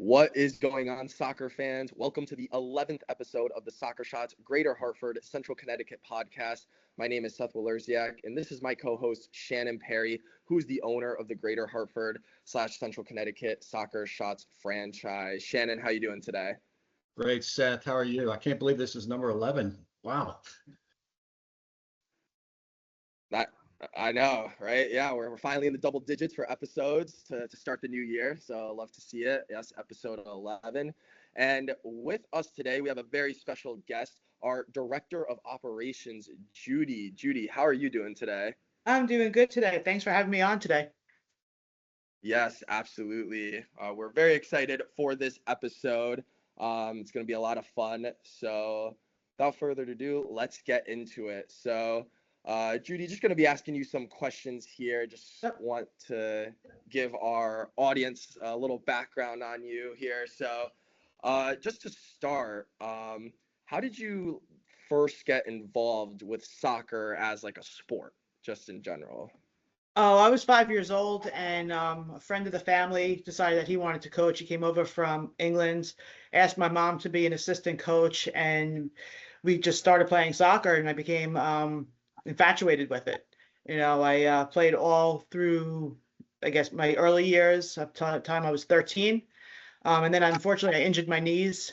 What is going on, soccer fans? Welcome to the 11th episode of the Soccer Shots Greater Hartford, Central Connecticut podcast. My name is Seth Walerziak, and this is my co-host, Shannon Perry, who is the owner of the Greater Hartford / Central Connecticut Soccer Shots franchise. Shannon, how you doing today? Great, Seth. How are you? I can't believe this is number 11. Wow. I know, right? Yeah, we're finally in the double digits for episodes to start the new year. So I love to see it. Yes, episode 11. And with us today, we have a very special guest, our Director of Operations, Judi. Judi, how are you doing today? I'm doing good today. Thanks for having me on today. Yes, absolutely. We're very excited for this episode. It's going to be a lot of fun. So without further ado, let's get into it. So Judi, just going to be asking you some questions here. Just want to give our audience a little background on you here. So just to start, how did you first get involved with soccer as like a sport, just in general? Oh, I was 5 years old, and a friend of the family decided that he wanted to coach. He came over from England, asked my mom to be an assistant coach, and we just started playing soccer, and I became infatuated with it. I played all through, I guess, my early years up to the time I was 13. And then unfortunately I injured my knees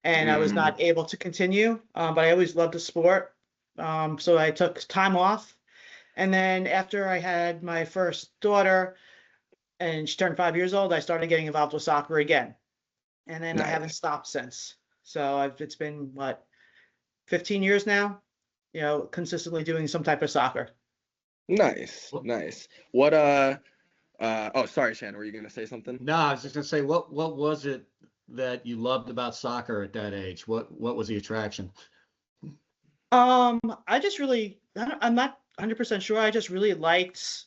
and I was not able to continue, but I always loved the sport. So I took time off. And then after I had my first daughter and she turned 5 years old, I started getting involved with soccer again. And then I haven't stopped since. So it's been 15 years now, consistently doing some type of soccer. Nice. What oh, sorry, Shannon, were you going to say something? No, I was just going to say, what was it that you loved about soccer at that age? What was the attraction? I'm not 100% sure. I just really liked,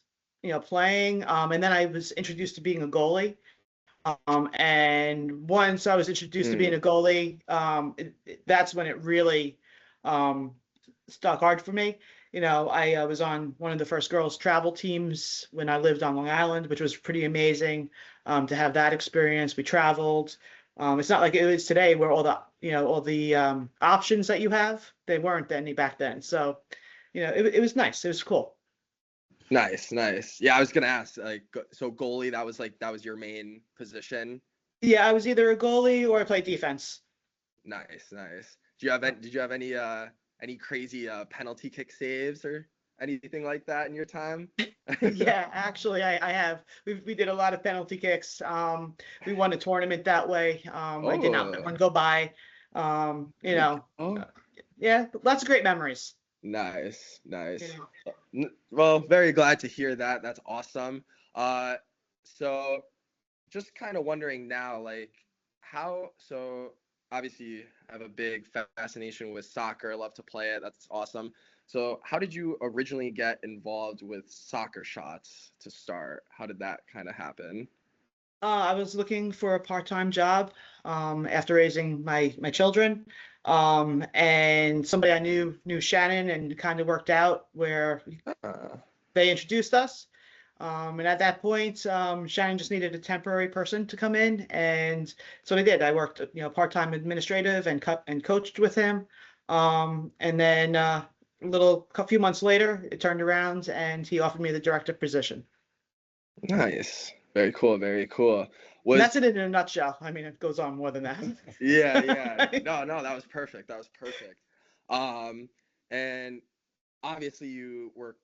playing. And then I was introduced to being a goalie. And once I was introduced to being a goalie, that's when it really stuck hard for me. I was on one of the first girls' travel teams when I lived on Long Island, which was pretty amazing to have that experience. We traveled. It's not like it is today where all the options that you have, they weren't any back then. So, it was nice. It was cool. Nice. Yeah, I was gonna ask, so goalie, that was your main position? Yeah, I was either a goalie or I played defense. Nice. Did you have any crazy penalty kick saves or anything like that in your time? Yeah, actually, I have. We did a lot of penalty kicks. We won a tournament that way. I did not let one go by. Yeah, lots of great memories. Nice. Well, very glad to hear that. That's awesome. So just kind of wondering now, so obviously you have a big fascination with soccer, love to play it. That's awesome. So how did you originally get involved with Soccer Shots to start? How did that kind of happen? I was looking for a part-time job after raising my children. And somebody I knew Shannon, and kind of worked out where they introduced us. And at that point, Shannon just needed a temporary person to come in, and so they did. I worked, part-time administrative and coached with him. And then a few months later, it turned around, and he offered me the director position. Nice, very cool. That's it in a nutshell. I mean, it goes on more than that. Yeah. No, that was perfect. And obviously you were,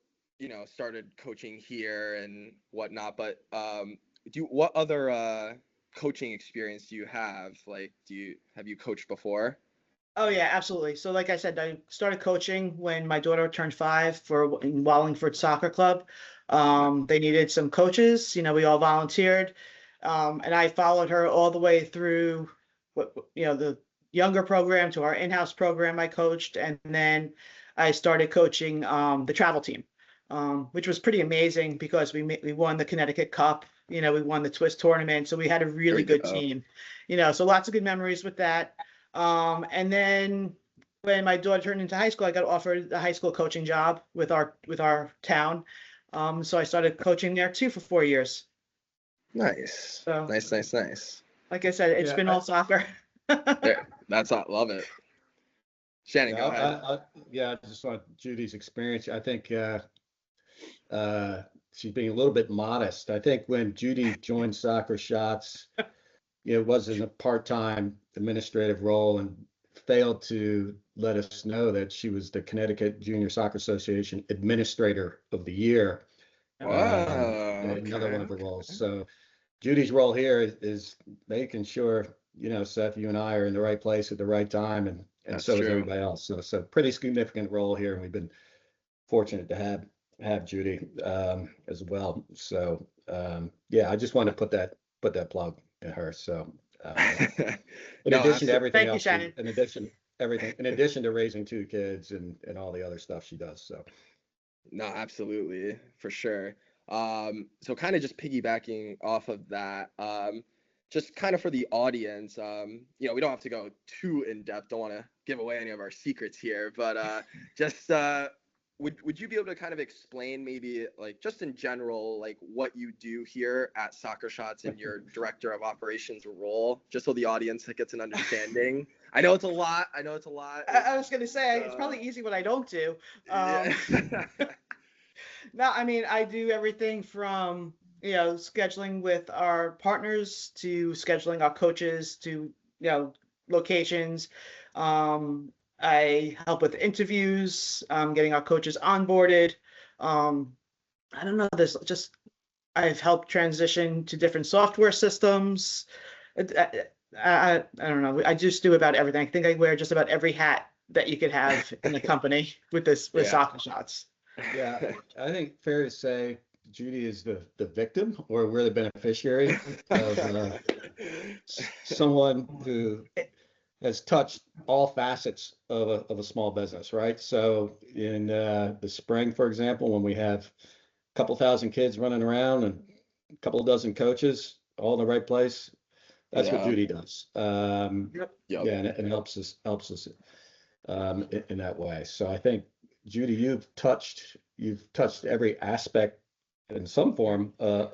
started coaching here and whatnot, but what other coaching experience do you have? Have you coached before? Oh yeah, absolutely. So like I said, I started coaching when my daughter turned 5 in Wallingford Soccer Club. They needed some coaches. We all volunteered. And I followed her all the way through the younger program to our in-house program I coached. And then I started coaching the travel team, which was pretty amazing because we won the Connecticut Cup. We won the Twist tournament. So we had a really good team, so lots of good memories with that. And then when my daughter turned into high school, I got offered a high school coaching job with our town. So I started coaching there too for 4 years. Nice. So, nice. Like I said, it's Yeah, been all soccer. There, love it. Shannon, go ahead. Yeah, I just want Judy's experience. I think she's being a little bit modest. I think when Judi joined Soccer Shots, it wasn't a part-time administrative role and failed to let us know that she was the Connecticut Junior Soccer Association Administrator of the Year. Oh, Another okay. one of her roles. So Judy's role here is making sure, Seth, you and I are in the right place at the right time, and That's so is true. everybody else. So pretty significant role here, and we've been fortunate to have Judi as well. So yeah, I just wanted to put that plug in her. So in No, addition to absolutely. everything Thank you, else, Shannon. in addition to raising two kids and all the other stuff she does. So No, absolutely, for sure. So kind of just piggybacking off of that, just kind of for the audience, we don't have to go too in depth. Don't want to give away any of our secrets here, but just would you be able to kind of explain maybe like just in general like what you do here at Soccer Shots in your director of operations role, just so the audience gets an understanding? I know it's a lot. I was going to say, it's probably easy what I don't do. Yeah. No, I mean, I do everything from, scheduling with our partners to scheduling our coaches to, locations. I help with interviews, getting our coaches onboarded. I don't know, I've helped transition to different software systems. I don't know. I just do about everything. I think I wear just about every hat that you could have in the company with Yeah. Soccer Shots. yeah, I think fair to say Judi is the victim, or we're the beneficiary of someone who has touched all facets of a small business, right? So in the spring, for example, when we have a couple thousand kids running around and a couple of dozen coaches all in the right place, that's what Yeah. Judi does. Yep. Yep. Yeah, and it helps us in that way. So I think Judi, you've touched every aspect in some form,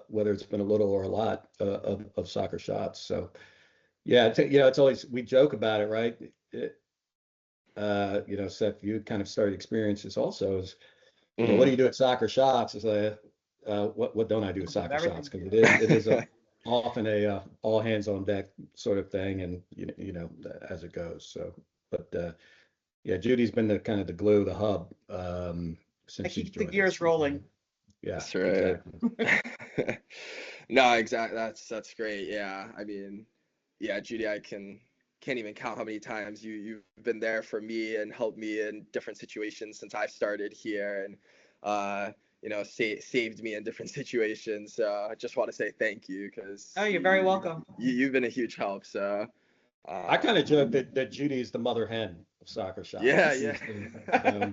whether it's been a little or a lot of Soccer Shots. So yeah, it's always, we joke about it, right? Seth, you kind of started experiences also is, what do you do at Soccer Shots? Is what don't I do at Soccer Shots? Because it is often a all hands on deck sort of thing, and as it goes. So, but yeah, Judy's been the kind of the glue, the hub since I she's keep the joined gears us. rolling. Yeah, That's right. exactly. No, exactly. That's great. Yeah. I mean, yeah, Judi, I can't even count how many times you've been there for me and helped me in different situations since I've started here, and saved me in different situations. So I just want to say thank you because Oh, you're very welcome. you've been a huge help. So I kind of joke that Judy is the mother hen of Soccer Shots. yeah, She's yeah.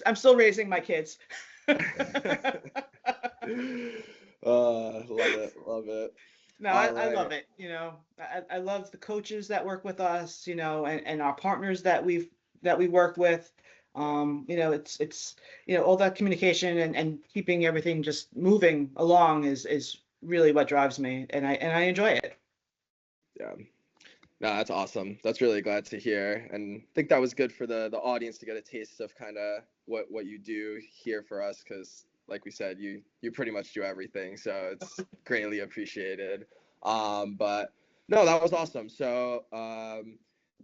I'm still raising my kids. Love it. No, All I right. love it. I love the coaches that work with us, and our partners that we work with. It's all that communication and keeping everything just moving along is really what drives me, and I enjoy it. Yeah. No, that's awesome. That's really glad to hear. And I think that was good for the audience to get a taste of kind of what you do here for us, because like we said, you pretty much do everything. So it's greatly appreciated. But no, that was awesome. So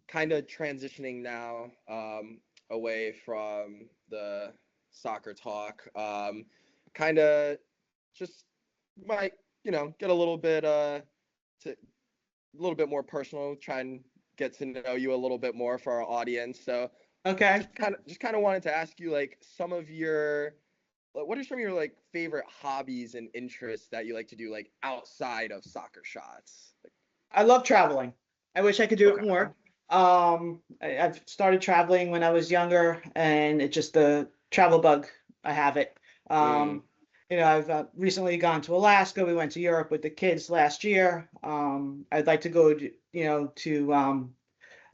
kind of transitioning now away from the soccer talk, kind of just might, get a little bit to a little bit more personal, try and get to know you a little bit more for our audience. So Okay. just kind of wanted to ask you like what are some of your like favorite hobbies and interests that you like to do like outside of Soccer Shots? I love traveling. I wish I could do it Okay. more. I've started traveling when I was younger, and it's just the travel bug. I have it. I've recently gone to Alaska. We went to Europe with the kids last year. I'd like to go to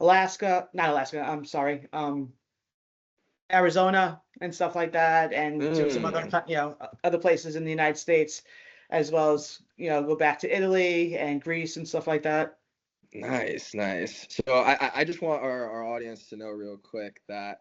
Alaska, not Alaska. I'm sorry, Arizona and stuff like that, and to some other Mm. other places in the United States. as well as, go back to Italy and Greece and stuff like that. Nice, nice. So I just want our audience to know real quick that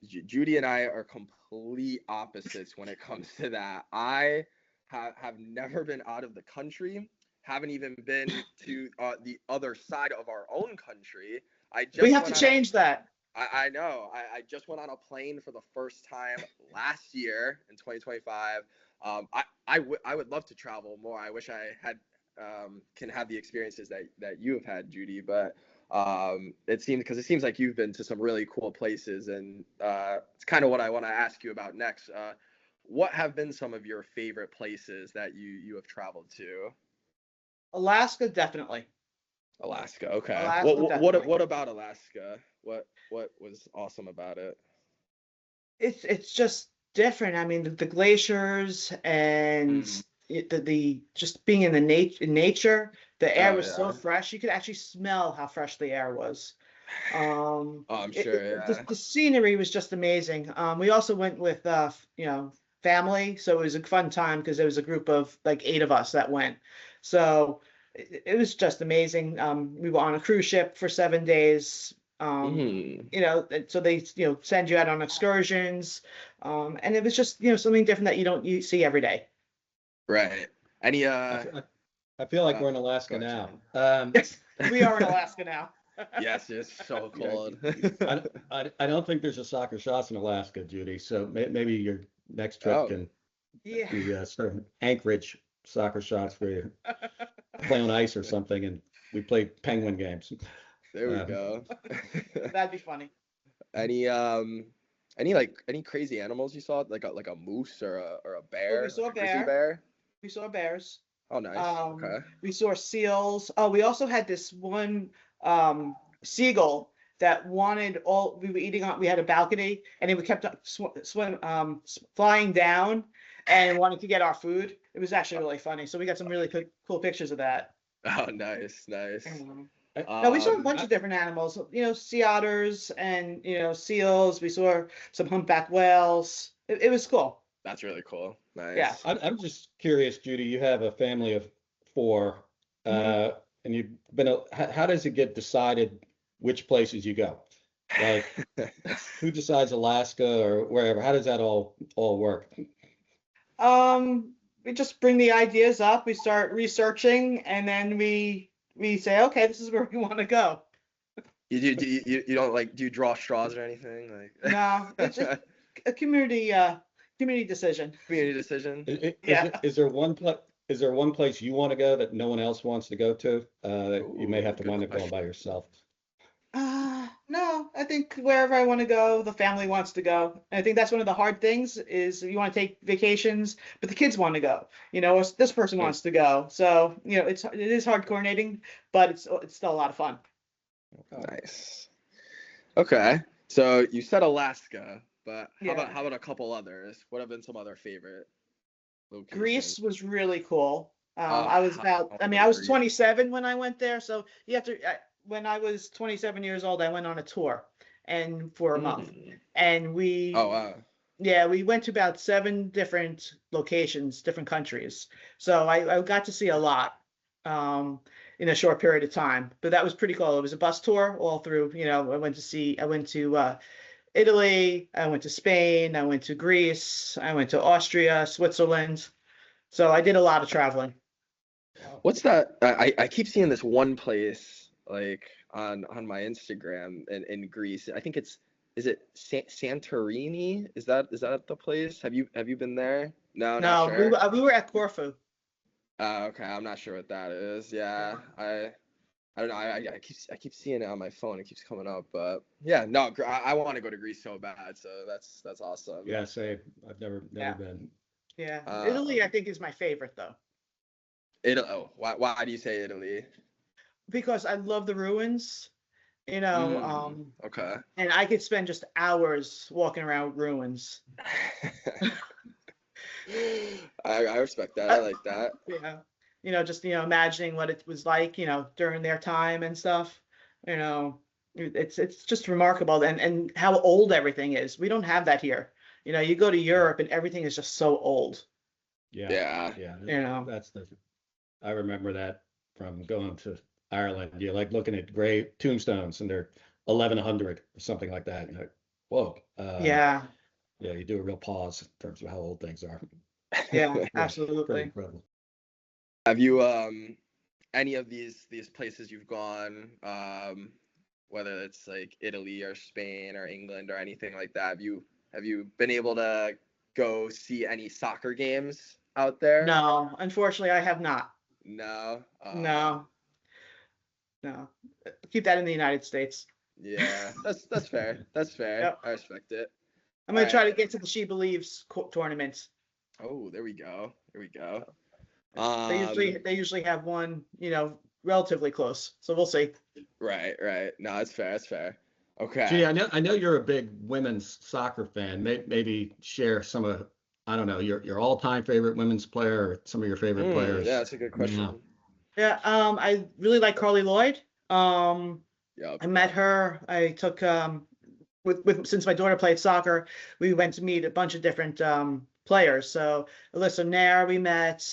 Judy and I are complete opposites when it comes to that. I have never been out of the country, haven't even been to the other side of our own country. I We just have to went on a change that. I know. I just went on a plane for the first time last year in 2025. I would love to travel more. I wish I had can have the experiences that you have had, Judy. But it seems like you've been to some really cool places, and it's kind of what I want to ask you about next. What have been some of your favorite places that you have traveled to? Alaska, definitely. Alaska. Okay. Alaska, definitely. What about Alaska? What was awesome about it? It's just different. I mean, the glaciers and Mm. the just being in nature, the air Oh was so yeah. fresh. You could actually smell how fresh the air was. Oh, I'm sure. Yeah. The scenery was just amazing. We also went with family, so it was a fun time because there was a group of like 8 of us that went. So it was just amazing. We were on a cruise ship for 7 days. Mm. So they send you out on excursions, and it was just something different that you see every day. Right. Any I feel like we're in go Alaska ahead, now. Jimmy. Yes, we are in Alaska now. Yes, it's so Yeah, cold. I don't think there's a Soccer Shots in Alaska, Judy. So maybe your next trip Oh, can Yeah. be sort of Anchorage Soccer Shots where you play on ice or something, and we play penguin games. there we Um, go. That'd be funny. Any any crazy animals you saw, like a moose or a Well, we bear, like saw a a grizzly bear. bear? We saw bears. Oh, nice. Um, Okay. we saw seals. Oh, we also had this one seagull that wanted all. We were eating on. We had a balcony, and it kept flying down and wanted to get our food. It was actually really funny. So we got some really cool pictures of that. Oh, nice, nice. No, we saw a bunch I, of different animals. Sea otters and seals. We saw some humpback whales. It was cool. That's really cool. Yeah. Nice. I'm just curious, Judy. You have a family of 4, Mhm. and you've been. How does it get decided which places you go? Like, who decides Alaska or wherever? How does that all work? We just bring the ideas up, we start researching, and then we say, okay, this is where we want to go. You don't like, do you draw straws or anything? Like No, it's a community decision. community decision? Yeah. Is there one place you want to go that no one else wants to go to? That you may Ooh, have to good wind up going by question. yourself. No, I think wherever I want to go, the family wants to go. And I think that's one of the hard things is you want to take vacations, but the kids want to go. Or this person Mm, wants to go. So, it is hard coordinating, but it's still a lot of fun. nice. Okay. So you said Alaska, but Yeah. how about a couple others? What have been some other favorite locations? Greece was really cool. Oh, I was I about, want I to mean, go I to was Greece. 27 when I went there. So when I was 27 years old, I went on a tour and for a month. Mm. And Oh wow. we went to about 7 different locations, different countries. So I got to see a lot in a short period of time. But that was pretty cool. It was a bus tour all through, I went to Italy, I went to Spain, I went to Greece, I went to Austria, Switzerland. So I did a lot of traveling. What's that? I keep seeing this one place like on my Instagram in Greece. I think is it Santorini? Is that the place? Have you been there? No, not No, sure. we were at Corfu. Okay, I'm not sure what that is. Yeah, I don't know. I keep seeing it on my phone. It keeps coming up, but yeah, no, I want to go to Greece so bad. So that's awesome. Yeah, say I've never Yeah, been. yeah. Italy, I Um, think, is my favorite though, Italy. Oh, why do you say Italy? because I love the ruins, Mm, okay. and I could spend just hours walking around ruins. I respect that. I like that. Yeah, just imagining what it was like, during their time and stuff. You know, it's just remarkable, and how old everything is. We don't have that here. You go to Europe and everything is just so old. Yeah. You know. I remember that from going to Ireland. You're like looking at grave tombstones and they're 1100 or something like that. You're like, whoa. Yeah. Yeah, you do a real pause in terms of how old things are. Yeah. Yeah, pretty Absolutely. incredible. Have you any of these places you've gone, whether it's like Italy or Spain or England or anything like that, have you been able to go see any soccer games out there? No, unfortunately, I have not. No. No, no. Keep that in the United States. Yeah, that's fair. That's fair. Yep. I respect it. I'm All gonna try right. to get to the She Believes tournament. Oh, there we go. There we go. They usually have one, relatively close. So we'll see. Right, right. No, that's fair. That's fair. Gee, Okay. I know you're a big women's soccer fan. Maybe share some of, I don't know, your all-time favorite women's player or some of your favorite Yeah, players that's a good now. question. Yeah. I really like Carly Lloyd. Yep. I met her. I took with since my daughter played soccer, we went to meet a bunch of different players. So Alyssa Nair, we met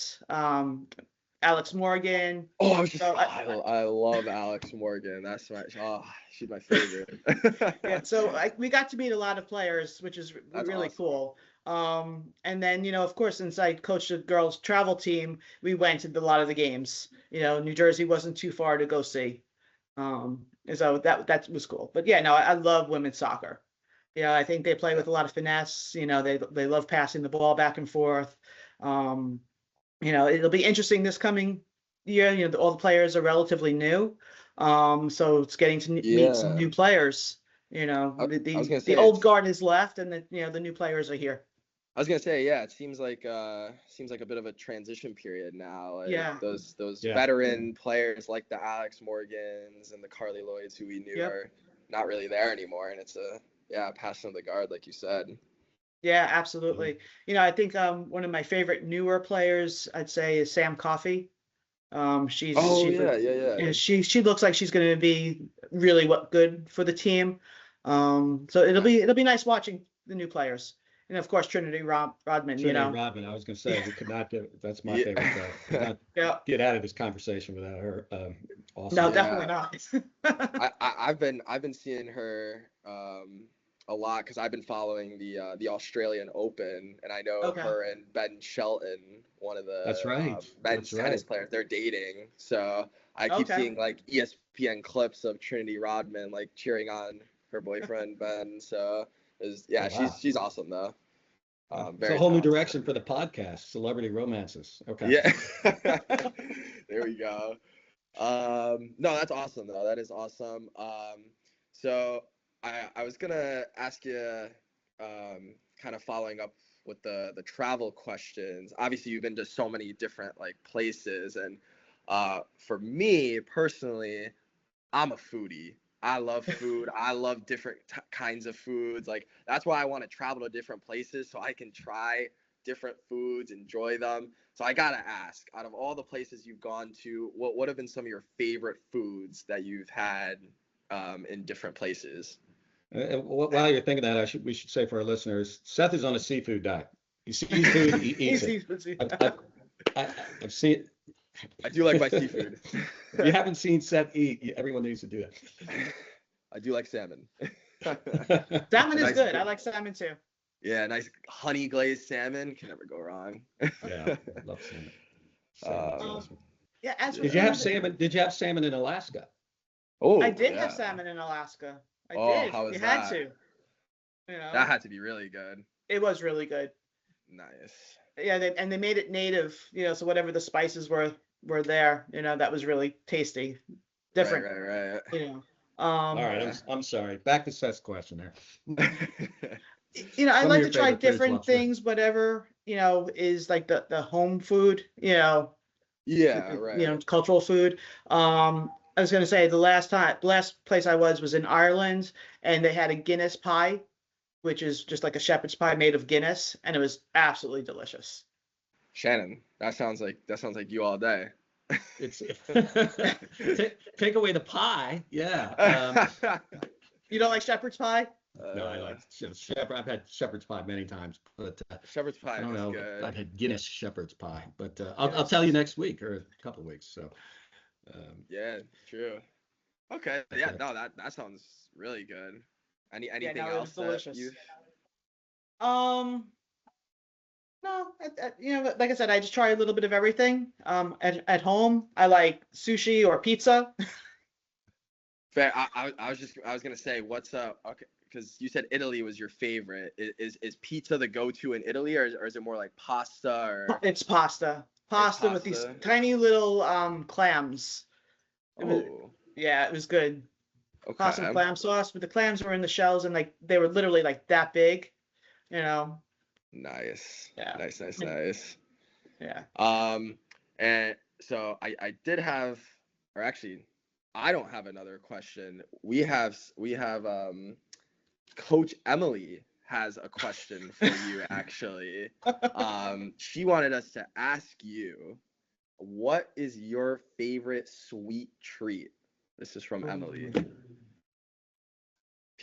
Alex Morgan. Oh, I was just So I love Alex Morgan. That's she's my favorite. yeah, so we got to meet a lot of players, which is That's really awesome. cool. And then, of course, since I coached a girls travel team, we went to a lot of the games. New Jersey wasn't too far to go see. And so that was cool. But yeah, no, I love women's soccer. I think they play with a lot of finesse. They love passing the ball back and forth. It'll be interesting this coming year. All the players are relatively new. So it's getting to meet some Yeah. new players. I, I was gonna The say old it's guard is left, and the new players are here. I was gonna say, yeah, it seems like a bit of a transition period now. Like Yeah. those Yeah. veteran players like the Alex Morgans and the Carly Lloyds who we knew Yep. are not really there anymore, and it's a passing of the guard, like you said. Yeah, absolutely. I think one of my favorite newer players, I'd say, is Sam Coffey. Oh She's yeah, yeah, yeah. she looks like she's going to be really good for the team. So it'll be nice watching the new players, and of course Trinity Rodman. Trinity Rodman, I was going to say, we could not that's my favorite player. Could not Yeah. get out of this conversation without her. Awesome. No, Yeah. definitely not. I've been seeing her a lot because I've been following the Australian Open, and I know Okay. her and Ben Shelton, one of the That's right. men's That's tennis right. players, they're dating. So I keep Okay. seeing like ESPN clips of Trinity Rodman like cheering on her boyfriend Ben. So Oh, wow. she's awesome though. It's a Very whole new talented. direction for the podcast, celebrity romances. Okay. Yeah. There we go. No, that's awesome though. That is awesome. So I was gonna ask you, kind of following up with the travel questions. Obviously, you've been to so many different like places, and for me personally, I'm a foodie. I love food. I love different kinds of foods. Like that's why I want to travel to different places so I can try different foods, enjoy them. So I gotta ask, out of all the places you've gone to, what have been some of your favorite foods that you've had in different places? While you're thinking that, we should say for our listeners, Seth is on a seafood diet. He sees food, he eats it. I've seen. I do like my seafood. If you haven't seen Seth eat, everyone needs to do I do like salmon. that. Salmon is Nice good. bit. I like salmon too. Yeah, nice honey glazed salmon can never go wrong. Yeah, love salmon. Salmon's Um, awesome. Yeah, as for Did you have food, salmon? Did you have salmon in Alaska? Oh, I did yeah. have salmon in Alaska. I Oh, did. how was You had that? to. That had to be really good. It was really good. Nice. Yeah, and they made it native, so whatever the spices were there, that was really tasty, different, Right. All right, Yeah. I'm sorry. Back to Seth's question there. I Some of like your to try favorite foods, different lobster. things, whatever, is like the home food, Yeah, right. cultural food. I was gonna say the last place I was in Ireland, and they had a Guinness pie, which is just like a shepherd's pie made of Guinness, and it was absolutely delicious. Shannon, that sounds like you all day. It's take away the pie. Yeah. You don't like shepherd's pie? No, I like shepherd. I've had shepherd's pie many times, but shepherd's I pie don't is know. good. I've had Guinness shepherd's pie, but I'll tell you Yes. next week or a couple of weeks. So, Yeah, true. Okay, yeah, okay. no, that sounds really good. Yeah, Anything no, it was else that delicious. you? No, like I said, I just try a little bit of everything. At home, I like sushi or pizza. Fair. I was gonna say, what's up? Okay, because you said Italy was your favorite. Is pizza the go-to in Italy, or is it more like pasta or It's pasta, it's pasta with these pasta? tiny little clams. It was, Oh, yeah, it was good. Pasta with okay. clam sauce, but the clams were in the shells and like they were literally like that big, you know. Nice. Yeah. Nice, nice, And- nice. Yeah. Um, and so I did have, or actually, I don't have another question. We have Coach Emily has a question for you actually. She wanted us to ask you, what is your favorite sweet treat? This is from Emily. If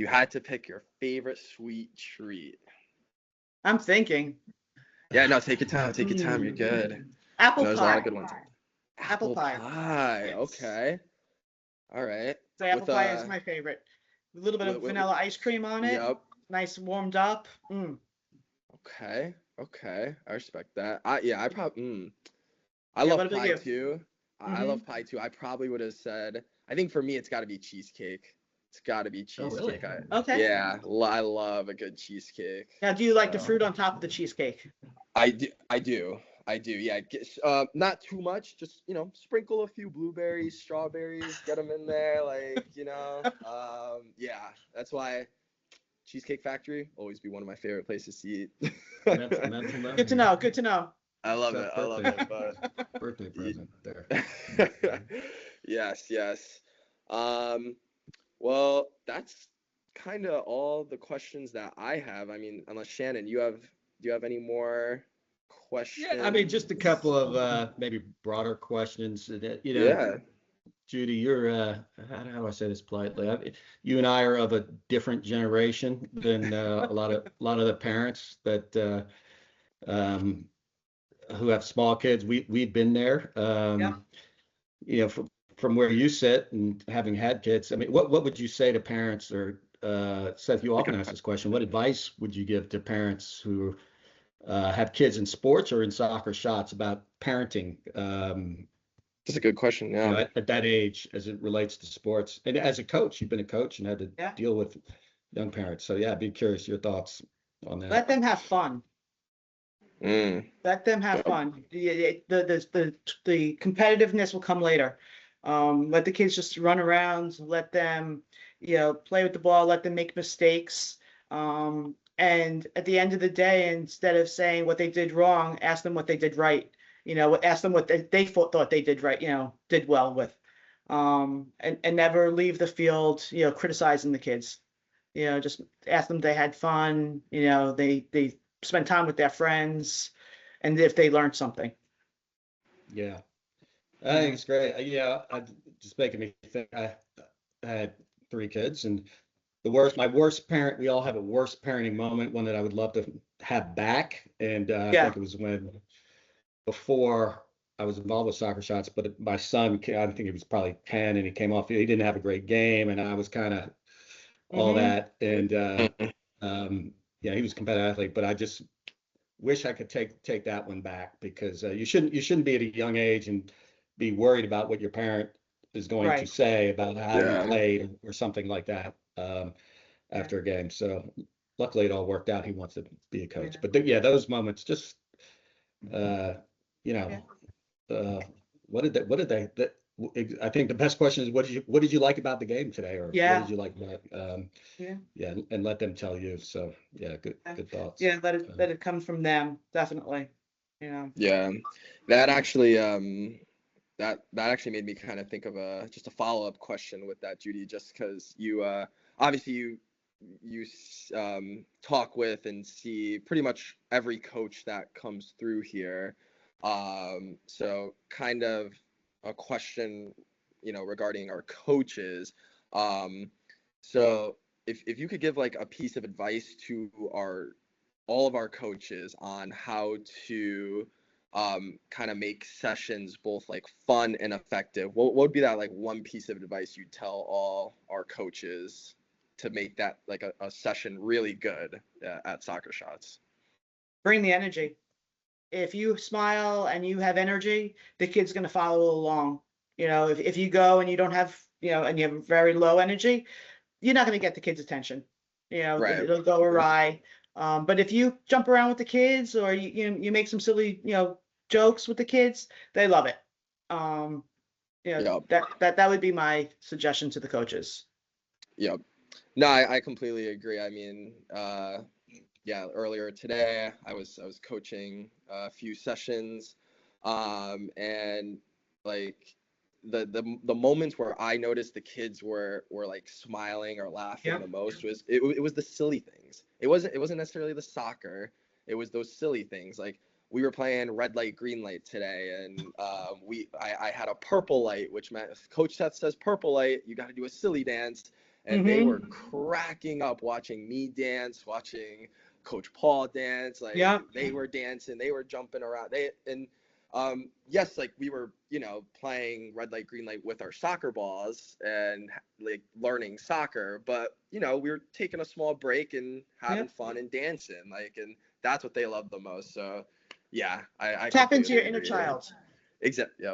you had to pick your favorite sweet treat. I'm thinking. Yeah, no, take your time. Take your time. You're Mm, good. I apple know there's a lot of pie. good ones. Apple Apple pie. pie. Yes. Okay. All right. So apple With pie is my favorite. A little bit of with vanilla ice cream on it. yep. Nice warmed up. Mm. Okay. Okay. I respect that. I probably I Yeah, love what about pie you? too. I Mm-hmm. love pie too. I probably would have said, I think for me it's got to be cheesecake. It's got to be Oh, really? cheesecake. Okay. Yeah, I love a good cheesecake. Now, do you like the So fruit on top of the cheesecake? I do. Yeah, not too much. Just sprinkle a few blueberries, strawberries, get them in there. Yeah. That's why Cheesecake Factory always be one of my favorite places to eat. Mental note Good to here. know. Good to know. I love it. Seth's I love birthday it. But birthday present there. yes, yes. Um, well, that's kind of all the questions that I have. I mean, unless Shannon, do you have any more Yeah, I mean, just a questions? couple of maybe broader questions. Yeah. Judi, you're how do I say this politely? You and I are of a different generation than a lot of the parents that um, who have small kids. We've been there. Yeah. From where you sit and having had kids, I mean, what would you say to parents or Seth, you often ask this question, what advice would you give to parents who have kids in sports or in soccer shots about parenting, That's a good question. Yeah. at that age as it relates to sports? And as a coach, you've been a coach and had to Yeah. deal with young parents. So yeah, I'd be curious your thoughts on Let that. them have fun. Mm. Let them have fun. The competitiveness will come later. Let the kids just run around. Let them, play with the ball. Let them make mistakes. And at the end of the day, instead of saying what they did wrong, ask them what they did right. Ask them what they thought they did right. Did well with. And never leave the field, criticizing the kids. Just ask them if they had fun. They spend time with their friends, and if they learned something. Yeah, I think it's great. Just making me think. I had three kids, and my worst parent. We all have a worst parenting moment, one that I would love to have back. And I Yeah. think it was before I was involved with Soccer Shots, but my son, I think he was probably 10, and he came off. He didn't have a great game, and I was kind of all Mm-hmm. that. And yeah, he was a competitive athlete, but I just wish I could take that one back because you shouldn't be at a young age and be worried about what your parent is going to Right. say about how you Yeah. played or something like that Yeah. after a game. So luckily it all worked out. He wants to be a coach, Yeah. but yeah, those moments just uh, you Yeah. know what did they that I think the best question is what did you like about the game today, or what did Yeah. you like about Yeah. yeah, and let them tell you. So yeah, Yeah. good thoughts. Yeah. Let it come from them. Definitely. Yeah. That actually that actually made me kind of think of just a follow-up question with that, Judi, just because you obviously you talk with and see pretty much every coach that comes through here. So kind of a question, regarding our coaches. So if you could give like a piece of advice to all of our coaches on how to kind of make sessions both like fun and effective, what would be that like one piece of advice you'd tell all our coaches to make that like a session really good at Soccer Shots? Bring the energy. If you smile and you have energy, the kid's going to follow along. If you go and you don't have, and you have very low energy, you're not going to get the kid's attention. Right. It'll go awry. But if you jump around with the kids, or you make some silly, jokes with the kids, they love it. Yep. That would be my suggestion to the coaches. Yep. No, I completely agree. I mean, yeah, earlier today I was coaching a few sessions, and like the moments where I noticed the kids were like smiling or laughing the most was it was the silly things. It wasn't necessarily the soccer. It was those silly things. Like we were playing red light, green light today, and I had a purple light, which meant if Coach Seth says purple light, you got to do a silly dance. And they were cracking up watching me dance, watching Coach Paul dance. Like they were dancing, they were jumping around. Yes, like we were, playing red light, green light with our soccer balls and like learning soccer, but we were taking a small break and having fun and dancing, and that's what they love the most. So yeah, I tap into your agree. inner child. Exactly.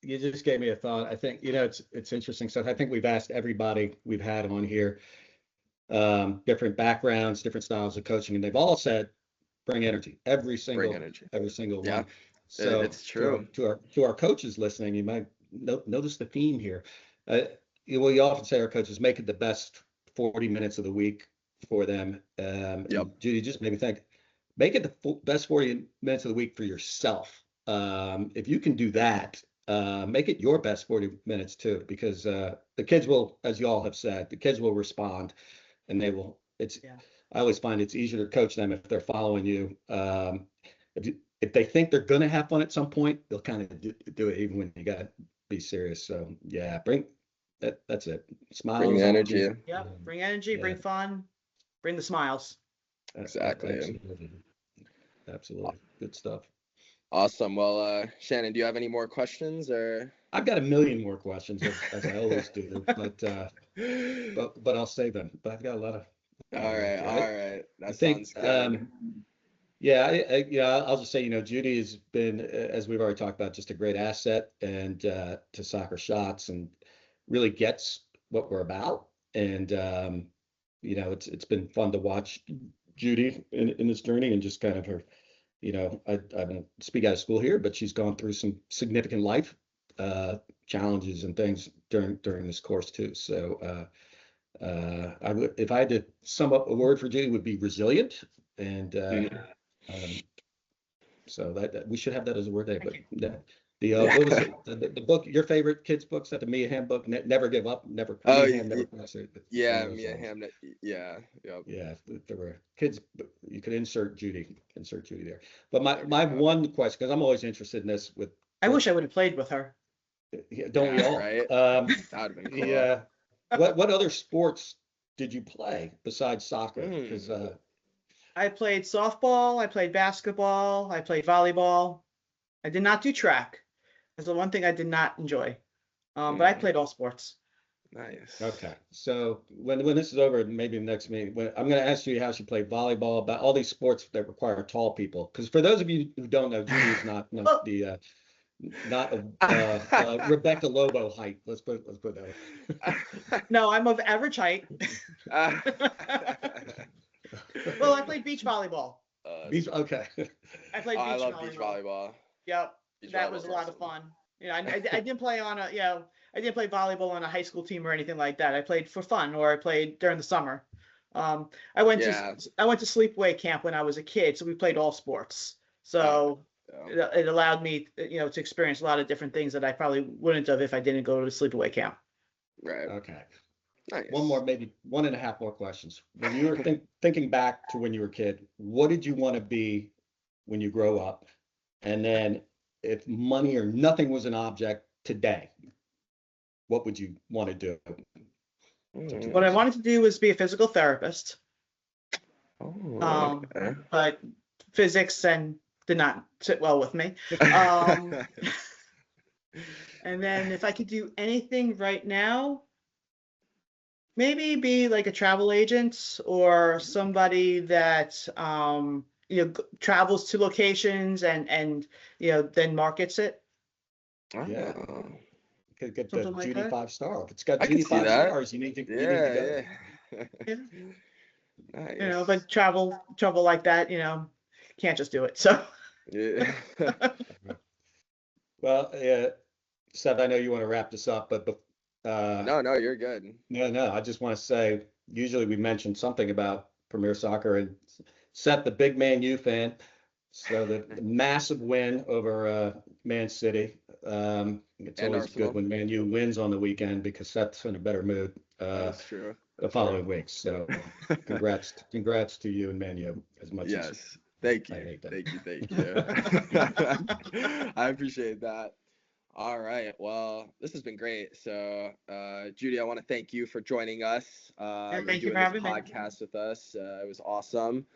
You just gave me a thought. I think, it's interesting. So I think we've asked everybody we've had on here, different backgrounds, different styles of coaching, and they've all said, bring energy. Every single one. So it's true. To our coaches listening, you might notice the theme here. We often say our coaches make it the best 40 minutes of the week for them. Judi, just maybe make it the best 40 minutes of the week for yourself. If you can do that, make it your best 40 minutes too, because the kids will, as you all have said, the kids will respond, and they will. I always find it's easier to coach them if they're following you. If they think they're going to have fun at some point, they'll kind of do it even when you got to be serious. So yeah, that's it. Smiles, bring energy. Bring energy, bring fun, bring the smiles. Exactly. Absolutely. Good stuff. Awesome. Well, Shannon, do you have any more questions, or? I've got a million more questions, as I always do, but I'll save them. But I've got a lot of. All right. That sounds good. I'll just say, Judi has been, as we've already talked about, just a great asset and to Soccer Shots, and really gets what we're about. And it's been fun to watch Judi in this journey, and just kind of her. I don't speak out of school here, but she's gone through some significant life challenges and things during this course too. So if I had to sum up a word for Judi, would be resilient. And so that we should have that as a word there. But what was it? The book, your favorite kids' books, that the Mia Hamm book, Never Give Up, never. Mia Hamm. Yeah. If there were kids, you could insert Judi there. But my one question, because I'm always interested in this. I wish I would have played with her. Don't we all? Right. That would have been cool. Yeah. What other sports did you play besides soccer? Because I played softball, I played basketball, I played volleyball. I did not do track. That's the one thing I did not enjoy. But I played all sports. Nice. Okay. So when this is over, maybe the next meeting, I'm going to ask you how she played volleyball, about all these sports that require tall people. Because for those of you who don't know, Judi is not Rebecca Lobo height. Let's put that. No, I'm of average height. Well, I played beach volleyball. Okay. I played beach volleyball. I love beach volleyball. Yep. That was a lot of fun. I didn't play I didn't play volleyball on a high school team or anything like that. I played for fun, or I played during the summer. I went to sleepaway camp when I was a kid, so we played all sports. So it allowed me, to experience a lot of different things that I probably wouldn't have if I didn't go to sleepaway camp. Right. Okay. Nice. One more, maybe 1.5 more questions. When you were thinking back to when you were a kid, what did you want to be when you grow up? And then, if money or nothing was an object today, what would you want to do? What I wanted to do was be a physical therapist, Oh, okay. but physics and did not sit well with me. And then if I could do anything right now, maybe be like a travel agent or somebody that travels to locations and then markets it, Yeah. Oh, Could get the something like Judi that. 5-star. If it's got I can Judi see 5 that. stars, you need to Yeah, go. yeah. Yeah. Nice. But travel like that, can't just do it. So Yeah. Well, yeah, Seth, I know you want to wrap this up, but No, you're good. no, I just want to say, usually we mention something about Premier Soccer, and Seth, the big Man U fan, so the massive win over Man City. It's And always Arsenal. good when Man U wins on the weekend because Seth's in a better mood That's true. the following week. So congrats to you and Man U as much as Yes. Thank I you. hate them. Thank you. I appreciate that. All right. Well, this has been great. So, Judi, I want to thank you for joining us and thank you doing for this having me. podcast with us. It was awesome.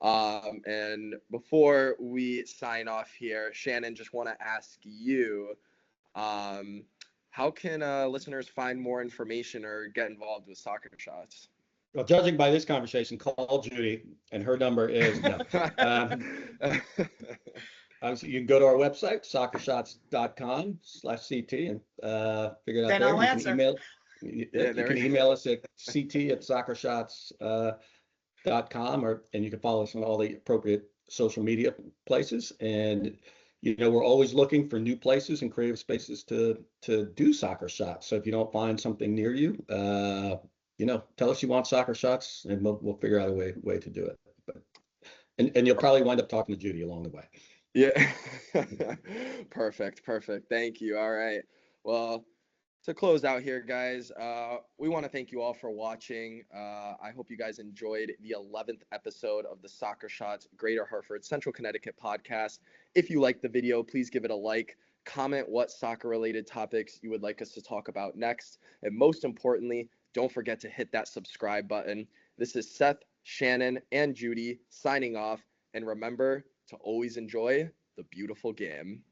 And before we sign off here, Shannon, just want to ask you, um, how can listeners find more information or get involved with Soccer Shots? Well, judging by this conversation, call Judi, and her number is no. Obviously, you can go to our website, soccershots.com/CT, and figure it out Then there. I'll You can answer. you there can we email us at ct@soccershots.com, and you can follow us on all the appropriate social media places. And we're always looking for new places and creative spaces to do soccer shots. So if you don't find something near you, tell us you want soccer shots, and we'll figure out a way to do it. But and you'll probably wind up talking to Judi along the way. Yeah. Perfect. Thank you. All right. Well, to close out here, guys, we want to thank you all for watching. I hope you guys enjoyed the 11th episode of the Soccer Shots Greater Hartford, Central Connecticut podcast. If you liked the video, please give it a like. Comment what soccer-related topics you would like us to talk about next. And most importantly, don't forget to hit that subscribe button. This is Seth, Shannon, and Judi signing off. And remember to always enjoy the beautiful game.